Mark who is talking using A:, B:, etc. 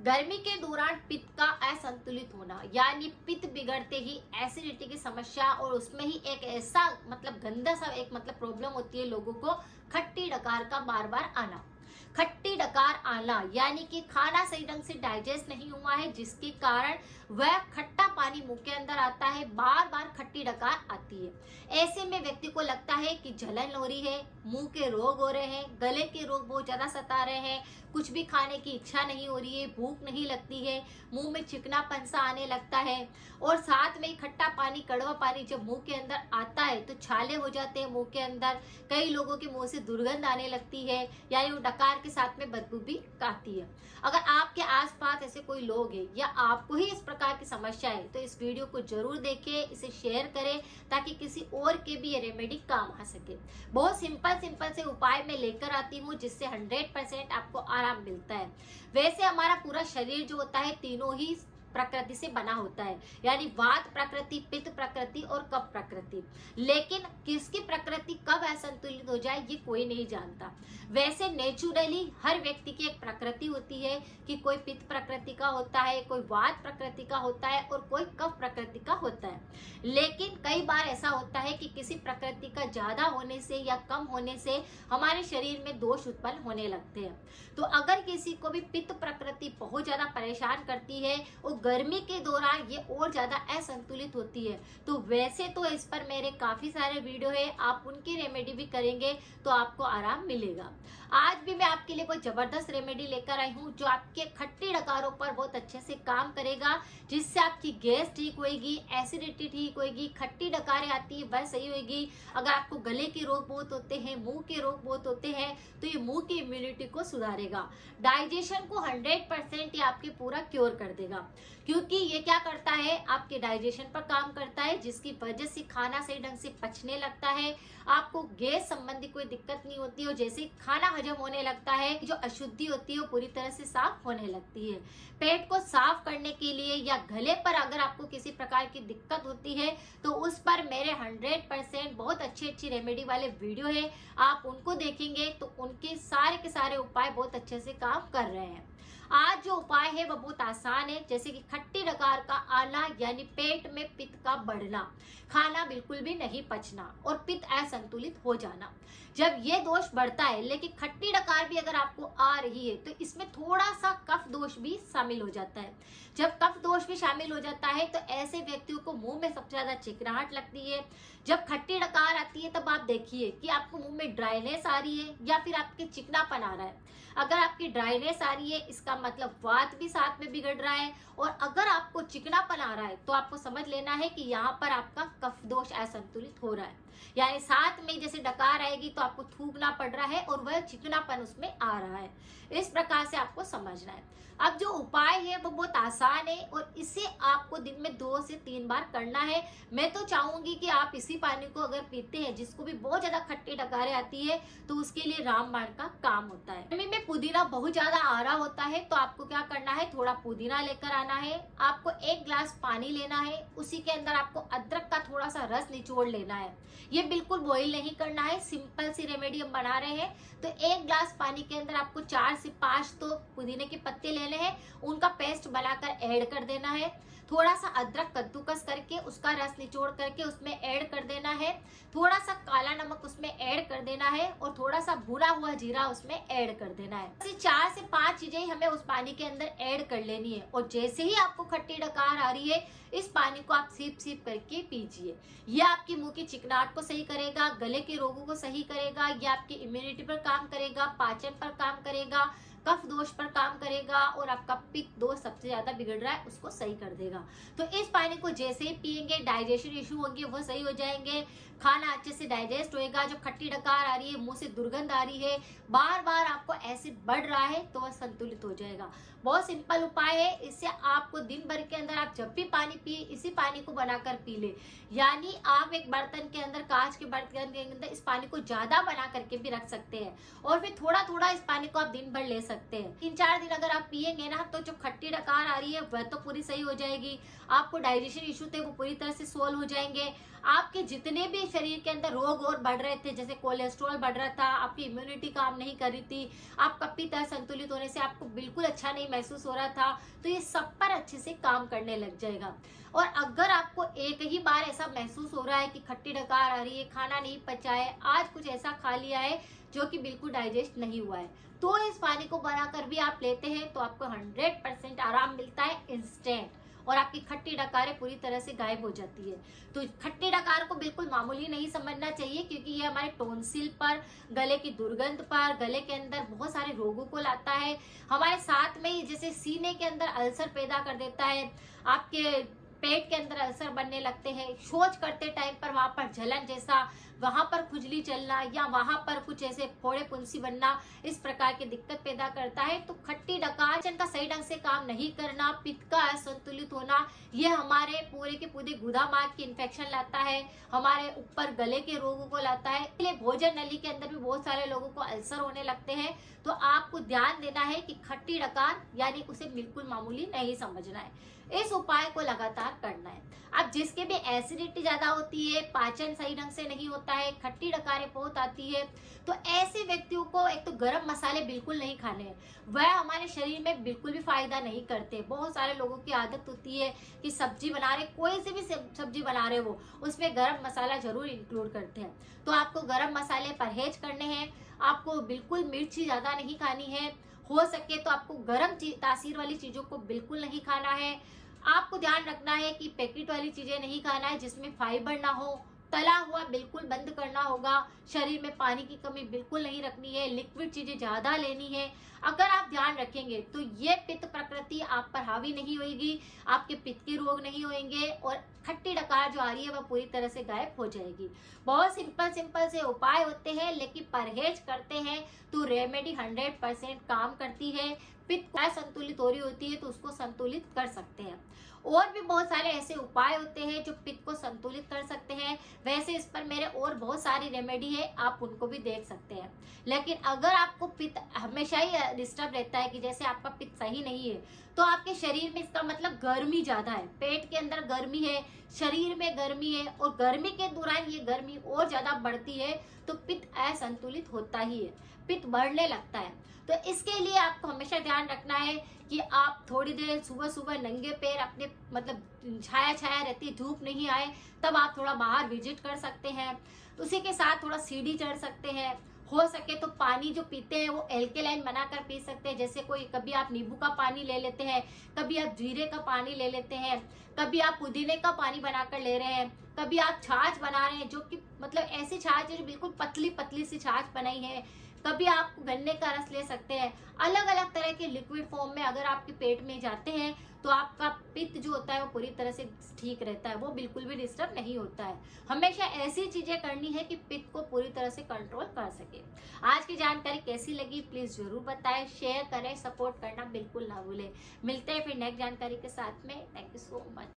A: गर्मी के दौरान पित्त का असंतुलित होना यानी पित्त बिगड़ते ही एसिडिटी की समस्या और उसमें ही एक ऐसा गंदा सा प्रॉब्लम होती है लोगों को, खट्टी डकार का बार बार आना। खट्टी डकार आना यानी कि खाना सही ढंग से डाइजेस्ट नहीं हुआ है, जिसके कारण वह खट्टा पानी मुंह के अंदर आता है, बार बार खट्टी डकार आती है। ऐसे में व्यक्ति को लगता है कि जलन हो रही है, मुंह के रोग हो रहे हैं, गले के रोग बहुत ज्यादा सता रहे हैं, कुछ भी खाने की इच्छा नहीं हो रही है, भूख नहीं लगती है, मुंह में चिकनापन सा आने लगता है और साथ में खट्टा पानी, कड़वा पानी जब मुंह के अंदर आता है तो छाले हो जाते हैं मुंह के अंदर। कई लोगों के मुंह से दुर्गंध आने लगती है, यानी वो डकार के साथ में बदबू भी आती है। अगर आपके आसपास ऐसे कोई लोग हैं या आपको ही इस प्रकार की समस्या है तो इस वीडियो को जरूर देखें, इसे शेयर करें ताकि किसी और के भी ये रेमेडी काम आ सके। बहुत सिंपल से उपाय मैं लेकर आती हूँ जिससे 100% आपको आराम मिलता है। वैसे हमारा पूरा शरीर जो होता है तीनों ही प्रकृति से बना होता है, यानी वात प्रकृति, पित्त प्रकृति और कफ प्रकृति। लेकिन किसकी प्रकृति कब असंतुलित हो जाए ये कोई नहीं जानता। वैसे नेचुरली हर व्यक्ति की एक प्रकृति होती है कि कोई पित्त प्रकृति का होता है, कोई वात प्रकृति का होता है और कोई कफ प्रकृति का होता है। लेकिन कई बार ऐसा होता है कि किसी प्रकृति का ज्यादा होने से या कम होने से हमारे शरीर में दोष उत्पन्न होने लगते हैं। तो अगर किसी को भी पित्त प्रकृति बहुत ज्यादा परेशान करती है और गर्मी के दौरान ये और ज्यादा असंतुलित होती है, तो वैसे तो इस पर मेरे काफी सारे वीडियो है, आप उनकी रेमेडी भी करेंगे तो आपको आराम मिलेगा। आज भी मैं आपके लिए कोई जबरदस्त रेमेडी लेकर आई हूँ जो आपके खट्टी डकारों पर बहुत अच्छे से काम करेगा, जिससे आपकी गैस ठीक होगी, एसिडिटी ठीक होगी, खट्टी डकारें आती है वह सही होगी। अगर आपको गले के रोग बहुत होते हैं, मुंह के रोग बहुत होते हैं, तो ये मुंह की इम्यूनिटी को सुधारेगा, डाइजेशन को 100% ये आपके पूरा क्योर कर देगा। क्योंकि ये क्या करता है, आपके डाइजेशन पर काम करता है, जिसकी वजह से खाना सही ढंग से पचने लगता है, आपको गैस संबंधी कोई दिक्कत नहीं होती और जैसे खाना हजम होने लगता है, जो अशुद्धि होती है वो पूरी तरह से साफ होने लगती है। पेट को साफ करने के लिए या गले पर अगर आपको किसी प्रकार की दिक्कत होती है तो उस पर मेरे 100% बहुत अच्छी रेमेडी वाले वीडियो है, आप उनको देखेंगे तो उनके सारे के सारे उपाय बहुत अच्छे से काम कर रहे हैं। आज जो उपाय है वह बहुत आसान है, जैसे कि खट्टी डकार का आना यानी पेट में पित्त का बढ़ना, खाना बिल्कुल भी नहीं पचना और पित्त असंतुलित हो जाना। जब ये दोष बढ़ता है, लेकिन खट्टी डकार भी अगर आपको आ रही है तो इसमें थोड़ा सा कफ दोष भी शामिल हो जाता है। जब कफ दोष भी शामिल हो जाता है तो ऐसे व्यक्तियों को मुंह में सबसे ज्यादा चिकनाहट लगती है। जब खट्टी डकार आती है तब आप देखिए कि आपको मुंह में ड्राइनेस आ रही है या फिर आपके चिकनापन आ रहा है। अगर आपकी ड्राइनेस आ रही है इसका मतलब वात भी साथ में बिगड़ रहा है, और अगर आपको चिकनापन आ रहा है तो आपको समझ लेना है कि यहाँ पर आपका कफ दोष असंतुलित हो रहा है, यानी साथ में जैसे डकार आएगी तो आपको थूकना पड़ रहा है और वह चिकनापन उसमें आ रहा है। इस प्रकार से आपको समझना है। अब जो उपाय है वो बहुत आसान है और इसे आपको दिन में 2 से 3 बार करना है। मैं तो चाहूंगी कि आप इसी पानी को अगर पीते हैं, जिसको भी बहुत ज्यादा खट्टी डकारें आती है, तो उसके लिए रामबाण का काम होता है। गर्मी में पुदीना बहुत ज्यादा आ रहा होता है तो आपको क्या करना है, थोड़ा पुदीना लेकर आना है, आपको 1 गिलास पानी लेना है, उसी के अंदर आपको अदरक का थोड़ा सा रस निचोड़ लेना है। ये बिल्कुल बॉईल नहीं करना है, सिंपल सी रेमेडी हम बना रहे हैं। तो 1 गिलास पानी के अंदर आपको 4 से 5 तो पुदीने के पत्ते लेने हैं, उनका पेस्ट बनाकर ऐड कर देना है। थोड़ा सा अदरक कद्दूकस करके उसका रस निचोड़ करके उसमें ऐड कर देना है। थोड़ा सा काला नमक उसमें ऐड कर देना है और थोड़ा सा भुना हुआ जीरा उसमें ऐड कर देना है। 4 से 5 चीजें हमें उस पानी के अंदर ऐड कर लेनी है और जैसे ही आपको खट्टी डकार आ रही है, इस पानी को आप सिप करके पीजिए। यह आपकी मुंह की चिकनाहट को सही करेगा, गले के रोगों को सही करेगा, यह आपकी इम्यूनिटी पर काम करेगा, पाचन पर काम करेगा, कफ दोष पर काम करेगा और आपका पित्त दोष सबसे ज्यादा बिगड़ रहा है उसको सही कर देगा। तो इस पानी को जैसे ही पिएंगे, डाइजेशन इशू होंगे वो सही हो जाएंगे, खाना अच्छे से डाइजेस्ट होएगा। जो खट्टी डकार आ रही है, मुंह से दुर्गंध आ रही है, बार बार आपको एसिड बढ़ रहा है, तो वह संतुलित हो जाएगा। बहुत सिंपल उपाय है, इससे आपको दिन भर के अंदर आप जब भी पानी पिए इसी पानी को बनाकर पी ले, यानी आप एक बर्तन के अंदर, कांच के बर्तन के अंदर इस पानी को ज्यादा बना करके भी रख सकते हैं और फिर थोड़ा थोड़ा इस पानी को आप दिन भर ले सकते सकते हैं। 3-4 दिन अगर आप पिएंगे ना तो जो खट्टी डकार आ रही है वह तो पूरी सही हो जाएगी, आपको डाइजेशन इशू थे वो पूरी तरह से सोल्व हो जाएंगे, आपके जितने भी शरीर के अंदर रोग और बढ़ रहे थे, जैसे कोलेस्ट्रॉल बढ़ रहा था, आपकी इम्यूनिटी काम नहीं कर रही थी, आपका पित्त असंतुलित होने से आपको बिल्कुल अच्छा नहीं महसूस हो रहा था, तो ये सब पर अच्छे से काम करने लग जाएगा। और अगर आपको एक ही बार ऐसा महसूस हो रहा है कि खट्टी डकार आ रही है, खाना नहीं पचा है, आज कुछ ऐसा खा लिया है जो कि बिल्कुल डाइजेस्ट नहीं हुआ है, तो इस पानी को बनाकर भी आप लेते हैं तो आपको 100% आराम मिलता है इंस्टेंट, और आपकी खट्टी डकारें पूरी तरह से गायब हो जाती है। तो खट्टी डकार को बिल्कुल मामूली नहीं समझना चाहिए, क्योंकि ये हमारे टोंसिल पर, गले की दुर्गंध पर, गले के अंदर बहुत सारे रोगों को लाता है। हमारे साथ में ही जैसे सीने के अंदर अल्सर पैदा कर देता है, आपके पेट के अंदर अल्सर बनने लगते हैं, शौच करते टाइम पर वहां पर जलन जैसा, वहां पर खुजली चलना या वहां पर कुछ ऐसे फोड़े पुंसी बनना, इस प्रकार की दिक्कत पैदा करता है। तो खट्टी डकार का सही ढंग से काम नहीं करना, पित्त का असंतुलित होना, ये हमारे पूरे के पूरे गुदा मार्ग की इन्फेक्शन लाता है, हमारे ऊपर गले के रोगों को लाता है, इसलिए भोजन नली के अंदर भी बहुत सारे लोगों को अल्सर होने लगते हैं। तो आपको ध्यान देना है कि खट्टी डकार यानी उसे बिल्कुल मामूली नहीं समझना है, इस उपाय को लगातार करना है। अब जिसके भी एसिडिटी ज्यादा होती है, पाचन सही ढंग से नहीं होता है, खट्टी डकारें बहुत आती है, तो ऐसे व्यक्तियों को एक तो गरम मसाले बिल्कुल नहीं खाने हैं, वह हमारे शरीर में बिल्कुल भी फायदा नहीं करते। बहुत सारे लोगों की आदत होती है कि सब्जी बना रहे, कोई से भी सब्जी बना रहे वो, उसमें गरम मसाला जरूर इंक्लूड करते हैं। तो आपको गरम मसाले परहेज करने हैं, आपको बिल्कुल मिर्ची ज्यादा नहीं खानी है, हो सके तो आपको गर्म तासीर वाली चीजों को बिल्कुल नहीं खाना है। आपको ध्यान रखना है कि पैकेट वाली चीजें नहीं खाना है जिसमें फाइबर ना हो, तला हुआ बिल्कुल बंद करना होगा, शरीर में पानी की कमी बिल्कुल नहीं रखनी है, लिक्विड चीजें ज्यादा लेनी है। अगर आप ध्यान रखेंगे तो ये पित्त प्रकृति आप पर हावी नहीं होगी, आपके पित्त के रोग नहीं होंगे और खट्टी डकार जो आ रही है वह पूरी तरह से गायब हो जाएगी। बहुत सिंपल से उपाय होते हैं, लेकिन परहेज करते हैं तो रेमेडी 100% काम करती है। पित्त असंतुलित हो रही होती है तो उसको संतुलित कर सकते हैं। और भी बहुत सारे ऐसे उपाय होते हैं जो पित्त को संतुलित कर सकते हैं, वैसे इस पर मेरे और बहुत सारी रेमेडी है, आप उनको भी देख सकते हैं। लेकिन अगर आपको पित्त हमेशा ही डिस्टर्ब रहता है कि जैसे आपका पित्त सही नहीं है, तो आपके शरीर में इसका मतलब गर्मी ज्यादा है, पेट के अंदर गर्मी है, शरीर में गर्मी है, और गर्मी के दौरान ये गर्मी और ज्यादा बढ़ती है तो पित्त असंतुलित होता ही है, पित्त बढ़ने लगता है। तो इसके लिए आपको हमेशा ध्यान रखना है कि आप थोड़ी देर सुबह सुबह नंगे पैर अपने मतलब छाया रहती है, धूप नहीं आए तब आप थोड़ा बाहर विजिट कर सकते हैं। उसी के साथ थोड़ा सीढ़ी चढ़ सकते हैं, हो सके तो पानी जो पीते हैं वो एल्केलाइन बनाकर पी सकते हैं, जैसे कोई कभी आप नींबू का पानी ले लेते हैं, कभी आप जीरे का पानी ले लेते हैं, कभी आप पुदीने का पानी बनाकर ले रहे हैं, कभी आप छाछ बना रहे हैं जो कि मतलब ऐसी छाछ है जो बिल्कुल पतली पतली सी छाछ बनाई है, कभी आप गन्ने का रस ले सकते हैं। अलग अलग तरह के लिक्विड फॉर्म में अगर आपके पेट में जाते हैं तो आपका पित्त जो होता है वो पूरी तरह से ठीक रहता है, वो बिल्कुल भी डिस्टर्ब नहीं होता है। हमेशा ऐसी चीजें करनी है कि पित्त को पूरी तरह से कंट्रोल कर सके। आज की जानकारी कैसी लगी प्लीज जरूर बताएं, शेयर करें, सपोर्ट करना बिल्कुल ना भूलें। मिलते हैं फिर नेक्स्ट जानकारी के साथ में। Thank you so much.